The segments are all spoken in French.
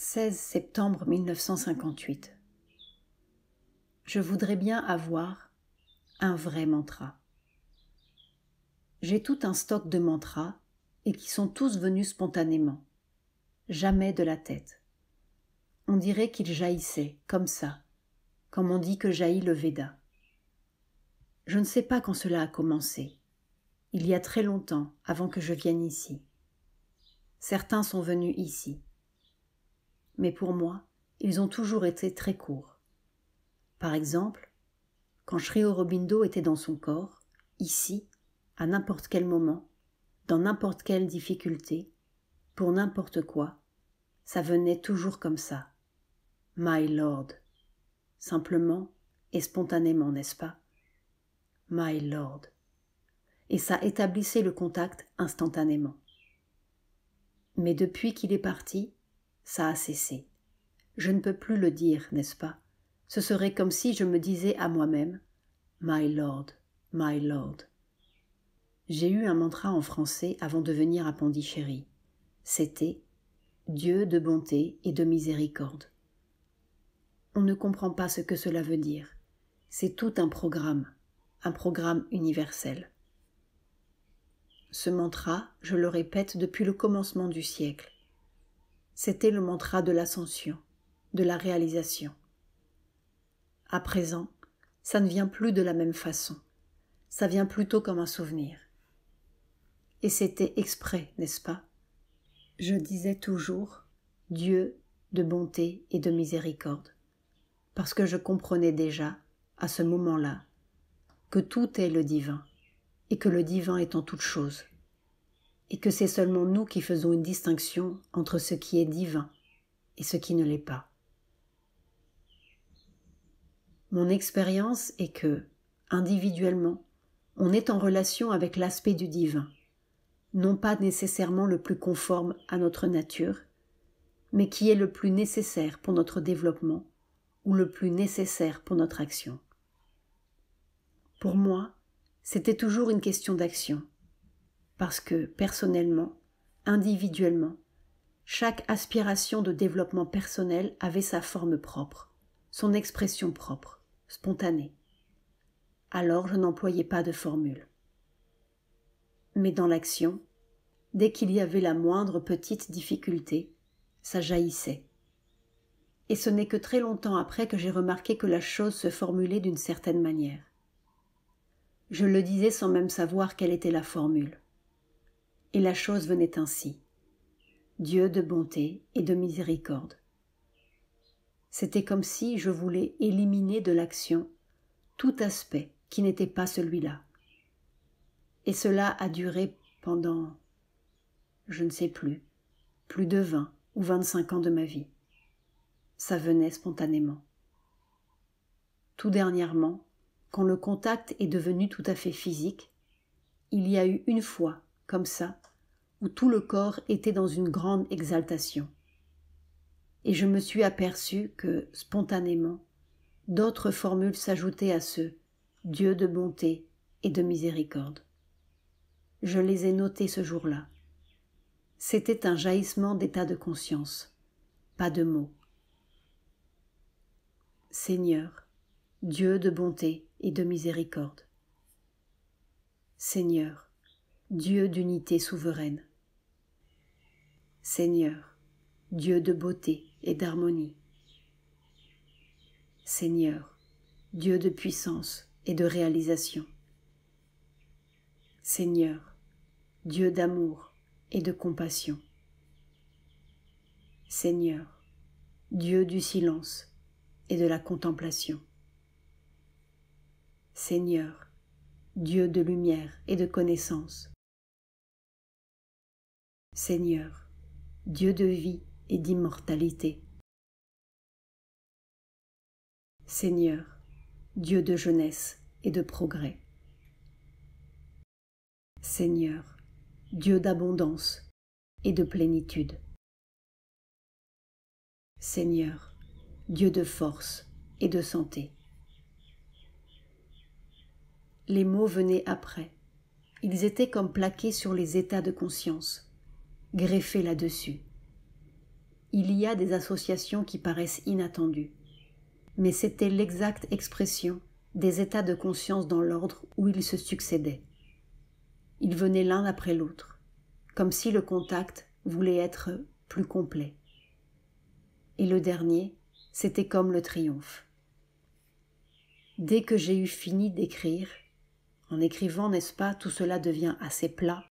16 septembre 1958. Je voudrais bien avoir un vrai mantra. J'ai tout un stock de mantras et qui sont tous venus spontanément, jamais de la tête. On dirait qu'ils jaillissaient, comme ça, comme on dit que jaillit le Veda. Je ne sais pas quand cela a commencé. Il y a très longtemps, avant que je vienne ici. Certains sont venus ici. Mais pour moi, ils ont toujours été très courts. Par exemple, quand Sri Aurobindo était dans son corps, ici, à n'importe quel moment, dans n'importe quelle difficulté, pour n'importe quoi, ça venait toujours comme ça. My Lord. Simplement et spontanément, n'est-ce pas? My Lord. Et ça établissait le contact instantanément. Mais depuis qu'il est parti, ça a cessé. Je ne peux plus le dire, n'est-ce pas? Ce serait comme si je me disais à moi-même « My Lord, my Lord ». J'ai eu un mantra en français avant de venir à Pondichéry. C'était « Dieu de bonté et de miséricorde ». On ne comprend pas ce que cela veut dire. C'est tout un programme universel. Ce mantra, je le répète depuis le commencement du siècle. C'était le mantra de l'ascension, de la réalisation. À présent, ça ne vient plus de la même façon. Ça vient plutôt comme un souvenir. Et c'était exprès, n'est-ce pas? Je disais toujours « Dieu de bonté et de miséricorde » parce que je comprenais déjà, à ce moment-là, que tout est le divin et que le divin est en toute chose et que c'est seulement nous qui faisons une distinction entre ce qui est divin et ce qui ne l'est pas. Mon expérience est que, individuellement, on est en relation avec l'aspect du divin, non pas nécessairement le plus conforme à notre nature, mais qui est le plus nécessaire pour notre développement ou le plus nécessaire pour notre action. Pour moi, c'était toujours une question d'action, parce que, personnellement, individuellement, chaque aspiration de développement personnel avait sa forme propre, son expression propre, spontanée. Alors je n'employais pas de formule. Mais dans l'action, dès qu'il y avait la moindre petite difficulté, ça jaillissait. Et ce n'est que très longtemps après que j'ai remarqué que la chose se formulait d'une certaine manière. Je le disais sans même savoir quelle était la formule. Et la chose venait ainsi. Dieu de bonté et de miséricorde. C'était comme si je voulais éliminer de l'action tout aspect qui n'était pas celui-là. Et cela a duré pendant, je ne sais plus de 20 ou 25 ans de ma vie. Ça venait spontanément. Tout dernièrement, quand le contact est devenu tout à fait physique, il y a eu une fois, comme ça, où tout le corps était dans une grande exaltation. Et je me suis aperçu que, spontanément, d'autres formules s'ajoutaient à ce « Dieu de bonté et de miséricorde ». Je les ai notées ce jour-là. C'était un jaillissement d'état de conscience, pas de mots. Seigneur, Dieu de bonté et de miséricorde. Seigneur, Dieu d'unité souveraine. Seigneur, Dieu de beauté et d'harmonie. Seigneur, Dieu de puissance et de réalisation. Seigneur, Dieu d'amour et de compassion. Seigneur, Dieu du silence et de la contemplation. Seigneur, Dieu de lumière et de connaissance. Seigneur, Dieu de vie et d'immortalité. Seigneur, Dieu de jeunesse et de progrès. Seigneur, Dieu d'abondance et de plénitude. Seigneur, Dieu de force et de santé. Les mots venaient après. Ils étaient comme plaqués sur les états de conscience, greffés là-dessus. il y a des associations qui paraissent inattendues, mais c'était l'exacte expression des états de conscience dans l'ordre où ils se succédaient. Ils venaient l'un après l'autre, comme si le contact voulait être plus complet. Et le dernier, c'était comme le triomphe. Dès que j'ai eu fini d'écrire, en écrivant, n'est-ce pas, tout cela devient assez plat,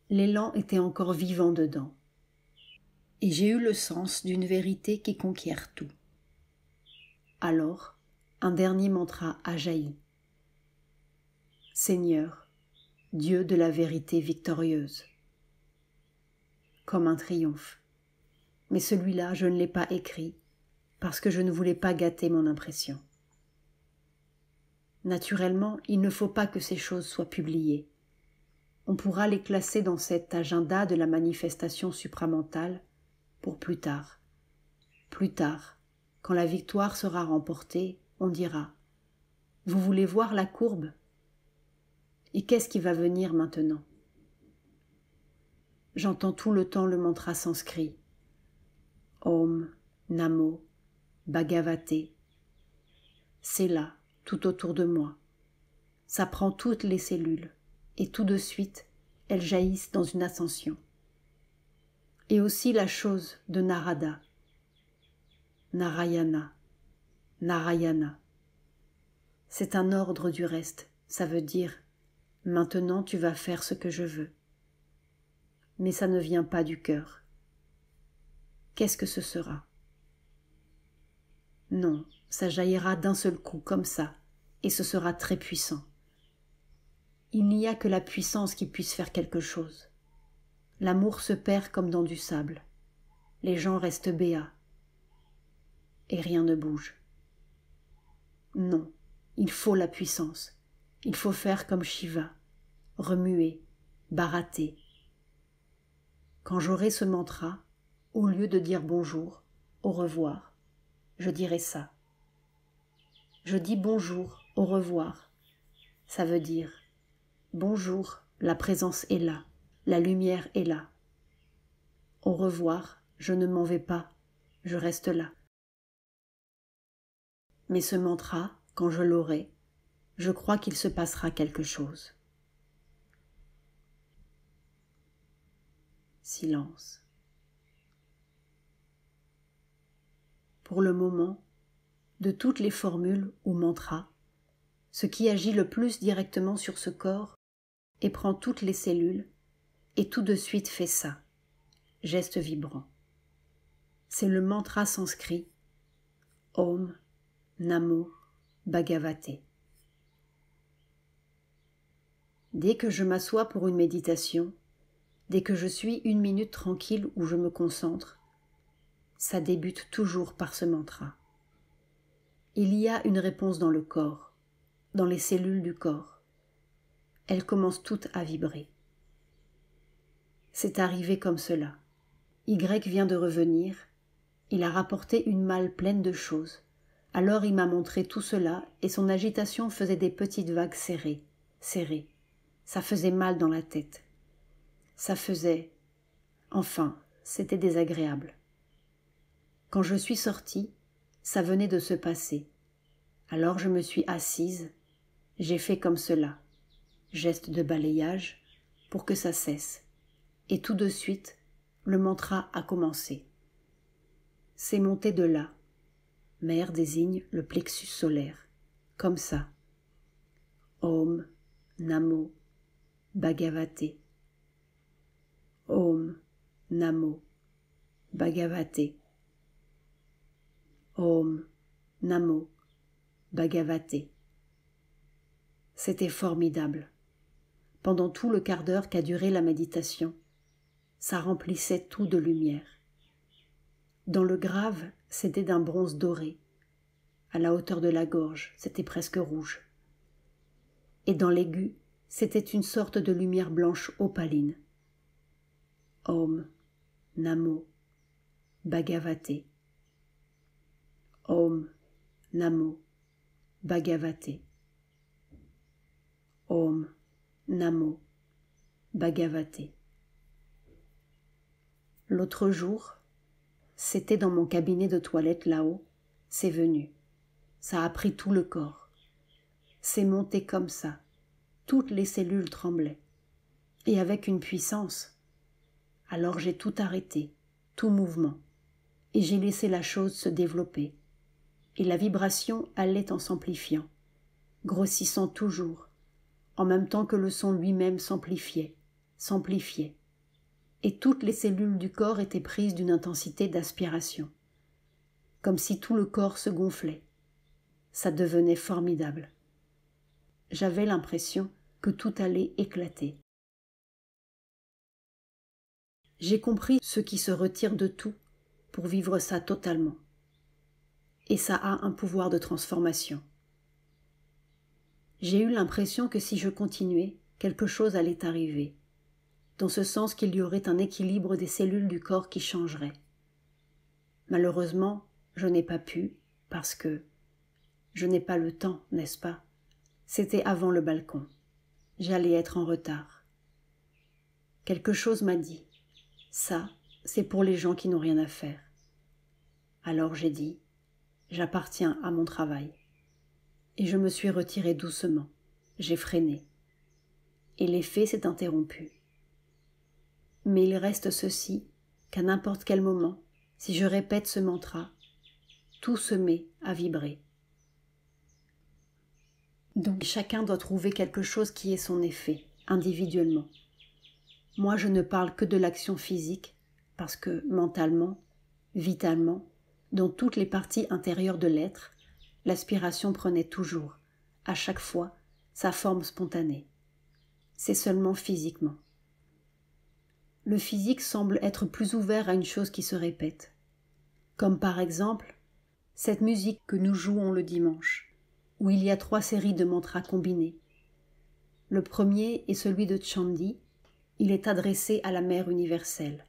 l'élan était encore vivant dedans. Et j'ai eu le sens d'une vérité qui conquiert tout. Alors, un dernier mantra a jailli. Seigneur, Dieu de la vérité victorieuse. Comme un triomphe. Mais celui-là, je ne l'ai pas écrit parce que je ne voulais pas gâter mon impression. Naturellement, il ne faut pas que ces choses soient publiées. On pourra les classer dans cet agenda de la manifestation supramentale pour plus tard. Plus tard, quand la victoire sera remportée, on dira « Vous voulez voir la courbe ? Et qu'est-ce qui va venir maintenant ?» J'entends tout le temps le mantra sanskrit. Om, Namo, Bhagavate. C'est là, tout autour de moi. Ça prend toutes les cellules, et tout de suite, elles jaillissent dans une ascension. Et aussi la chose de Narada. Narayana, Narayana. C'est un ordre du reste, ça veut dire « maintenant tu vas faire ce que je veux ». Mais ça ne vient pas du cœur. Qu'est-ce que ce sera ? Non, ça jaillira d'un seul coup, comme ça, et ce sera très puissant. Il n'y a que la puissance qui puisse faire quelque chose. L'amour se perd comme dans du sable. Les gens restent béats. Et rien ne bouge. Non, il faut la puissance. Il faut faire comme Shiva, remuer, barater. Quand j'aurai ce mantra, au lieu de dire bonjour, au revoir, je dirai ça. Je dis bonjour, au revoir. Ça veut dire bonjour, la présence est là, la lumière est là. Au revoir, je ne m'en vais pas, je reste là. Mais ce mantra, quand je l'aurai, je crois qu'il se passera quelque chose. Silence. Pour le moment, de toutes les formules ou mantras, ce qui agit le plus directement sur ce corps et prend toutes les cellules et tout de suite fait ça, geste vibrant. C'est le mantra sanskrit Om Namo Bhagavate. Dès que je m'assois pour une méditation, dès que je suis une minute tranquille où je me concentre, ça débute toujours par ce mantra. Il y a une réponse dans le corps, dans les cellules du corps. Elles commencent toutes à vibrer. C'est arrivé comme cela. Y vient de revenir, il a rapporté une malle pleine de choses. Alors il m'a montré tout cela et son agitation faisait des petites vagues serrées, serrées. Ça faisait mal dans la tête. Ça faisait... Enfin, c'était désagréable. Quand je suis sortie, ça venait de se passer. Alors je me suis assise, j'ai fait comme cela, geste de balayage, pour que ça cesse. Et tout de suite, le mantra a commencé. C'est monté de là. Mère désigne le plexus solaire. Comme ça. Om Namo Bhagavate. Om Namo Bhagavate. Om Namo Bhagavate. C'était formidable. Pendant tout le quart d'heure qu'a duré la méditation, ça remplissait tout de lumière. Dans le grave, c'était d'un bronze doré. À la hauteur de la gorge, c'était presque rouge. Et dans l'aigu, c'était une sorte de lumière blanche opaline. Om Namo Bhagavate. Om Namo Bhagavate. Om Namo Bhagavate. L'autre jour, C'était dans mon cabinet de toilette là-haut, c'est venu. Ça a pris tout le corps. C'est monté comme ça. Toutes les cellules tremblaient. Et avec une puissance. Alors j'ai tout arrêté, tout mouvement. Et j'ai laissé la chose se développer. Et la vibration allait en s'amplifiant, grossissant toujours, en même temps que le son lui-même s'amplifiait. Et toutes les cellules du corps étaient prises d'une intensité d'aspiration, comme si tout le corps se gonflait. Ça devenait formidable. J'avais l'impression que tout allait éclater. J'ai compris ce qui se retire de tout pour vivre ça totalement. Et ça a un pouvoir de transformation. J'ai eu l'impression que si je continuais, quelque chose allait arriver, dans ce sens qu'il y aurait un équilibre des cellules du corps qui changerait. Malheureusement, je n'ai pas pu, parce que je n'ai pas le temps, n'est-ce pas? C'était avant le balcon. J'allais être en retard. Quelque chose m'a dit, ça, c'est pour les gens qui n'ont rien à faire. Alors j'ai dit, j'appartiens à mon travail. Et je me suis retirée doucement. J'ai freiné. Et l'effet s'est interrompu. Mais il reste ceci, qu'à n'importe quel moment, si je répète ce mantra, tout se met à vibrer. Donc chacun doit trouver quelque chose qui ait son effet, individuellement. Moi, je ne parle que de l'action physique, parce que mentalement, vitalement, dans toutes les parties intérieures de l'être, l'aspiration prenait toujours, à chaque fois, sa forme spontanée. C'est seulement physiquement. Le physique semble être plus ouvert à une chose qui se répète. Comme par exemple, cette musique que nous jouons le dimanche, où il y a 3 séries de mantras combinés. Le premier est celui de Chandi, il est adressé à la Mère universelle.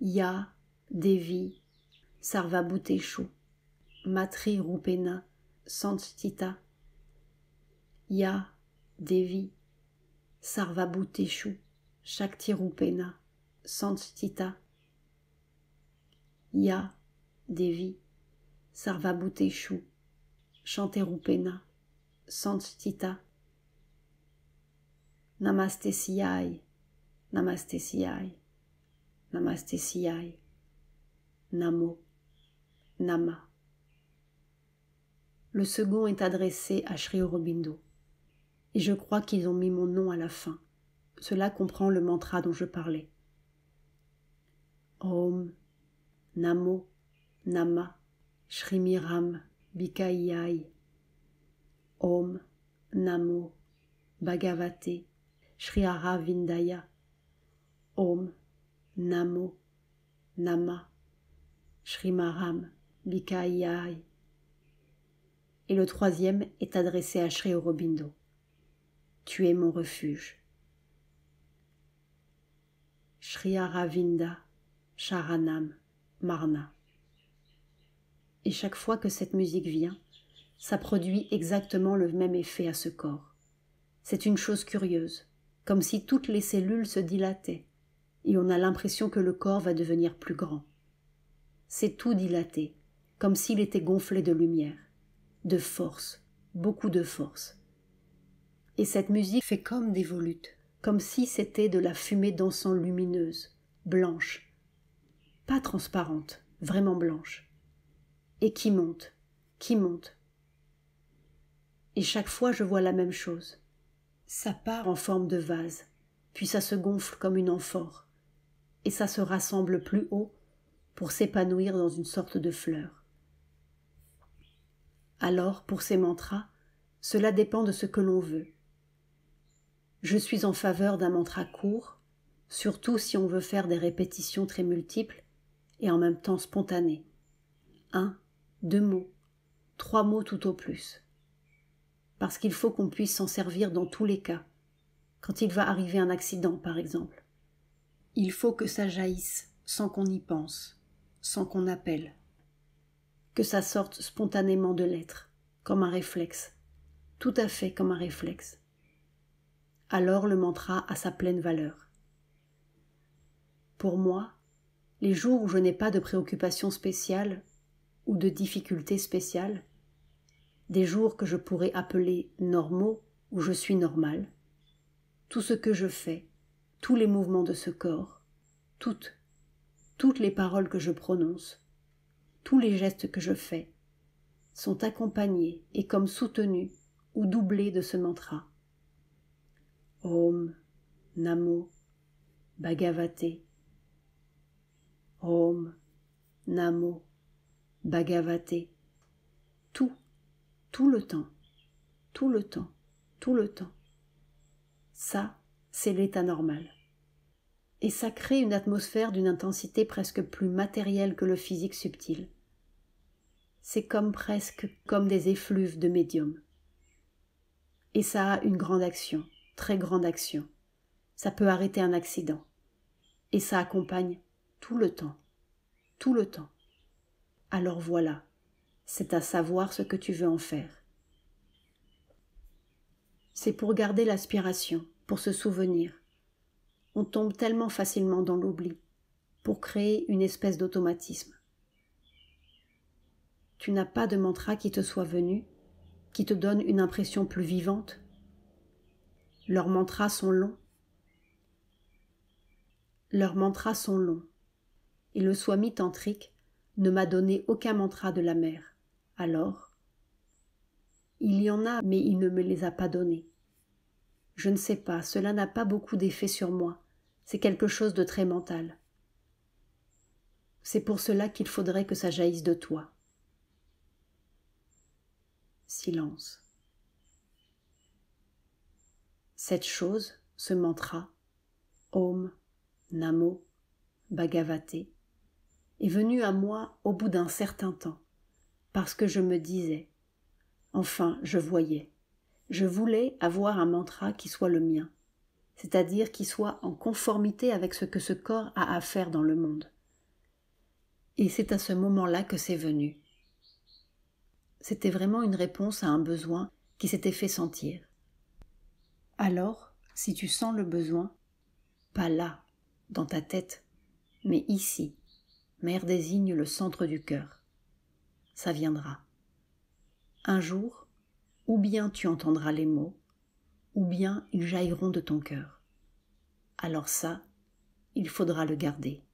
Ya, Devi, Sarvabhuteshu, Matri Rupena, Sanstita. Ya, Devi, Sarvabhuteshu, Shakti Rupena, Sanstita. Ya, Devi, Sarvabhuteshu, Shanterupena, Sanstita. Namaste Siyai, Namaste Siyai, Namaste Siyai, Namo, Nama. Le second est adressé à Sri Aurobindo, et je crois qu'ils ont mis mon nom à la fin. Cela comprend le mantra dont je parlais. Om, Namo, Nama, Srimiram, Bikaiyai. Om, Namo, Bhagavate, Sri Aravindaya. Om, Namo, Nama, Srimaram, Bikaiyai. Et le troisième est adressé à Sri Aurobindo. Tu es mon refuge. Sri Aravinda, Sharanam, Marna. Et chaque fois que cette musique vient, ça produit exactement le même effet à ce corps. C'est une chose curieuse, comme si toutes les cellules se dilataient, et on a l'impression que le corps va devenir plus grand. C'est tout dilaté, comme s'il était gonflé de lumière, de force, beaucoup de force. Et cette musique fait comme des volutes, comme si c'était de la fumée d'encens lumineuse, blanche, pas transparente, vraiment blanche, et qui monte. Et chaque fois je vois la même chose. Ça part en forme de vase, puis ça se gonfle comme une amphore, et ça se rassemble plus haut pour s'épanouir dans une sorte de fleur. Alors, pour ces mantras, cela dépend de ce que l'on veut. Je suis en faveur d'un mantra court, surtout si on veut faire des répétitions très multiples et en même temps spontanées. 1, 2 mots, 3 mots tout au plus. Parce qu'il faut qu'on puisse s'en servir dans tous les cas, quand il va arriver un accident par exemple. Il faut que ça jaillisse sans qu'on y pense, sans qu'on appelle. Que ça sorte spontanément de l'être, comme un réflexe, tout à fait comme un réflexe. Alors le mantra a sa pleine valeur. Pour moi, Les jours où je n'ai pas de préoccupation spéciale ou de difficultés spéciales, des jours que je pourrais appeler normaux, où je suis normal, tout ce que je fais, tous les mouvements de ce corps, toutes les paroles que je prononce, tous les gestes que je fais, sont accompagnés et comme soutenus ou doublés de ce mantra. Om Namo Bhagavate. Om Namo Bhagavate. Tout le temps, tout le temps, tout le temps. Ça, c'est l'état normal. Et ça crée une atmosphère d'une intensité presque plus matérielle que le physique subtil. C'est presque comme des effluves de médium. Et ça a une grande action, très grande action. Ça peut arrêter un accident. Et ça accompagne tout le temps, tout le temps. Alors voilà, c'est à savoir ce que tu veux en faire. C'est pour garder l'aspiration, pour se souvenir. On tombe tellement facilement dans l'oubli, pour créer une espèce d'automatisme. Tu n'as pas de mantra qui te soit venu, qui te donne une impression plus vivante. Leurs mantras sont longs. Et le swami tantrique ne m'a donné aucun mantra de la mer. Alors, il y en a, mais il ne me les a pas donnés. Je ne sais pas, cela n'a pas beaucoup d'effet sur moi. C'est quelque chose de très mental. C'est pour cela qu'il faudrait que ça jaillisse de toi. Silence. Cette chose, ce mantra, Om Namo Bhagavate, est venu à moi au bout d'un certain temps, parce que je me disais, enfin je voyais, je voulais avoir un mantra qui soit le mien, c'est-à-dire qui soit en conformité avec ce que ce corps a à faire dans le monde. Et c'est à ce moment-là que c'est venu. C'était vraiment une réponse à un besoin qui s'était fait sentir. Alors, si tu sens le besoin, pas là, dans ta tête, mais ici, Mère désigne le centre du cœur. Ça viendra. Un jour, ou bien tu entendras les mots, ou bien ils jailleront de ton cœur. Alors ça, il faudra le garder.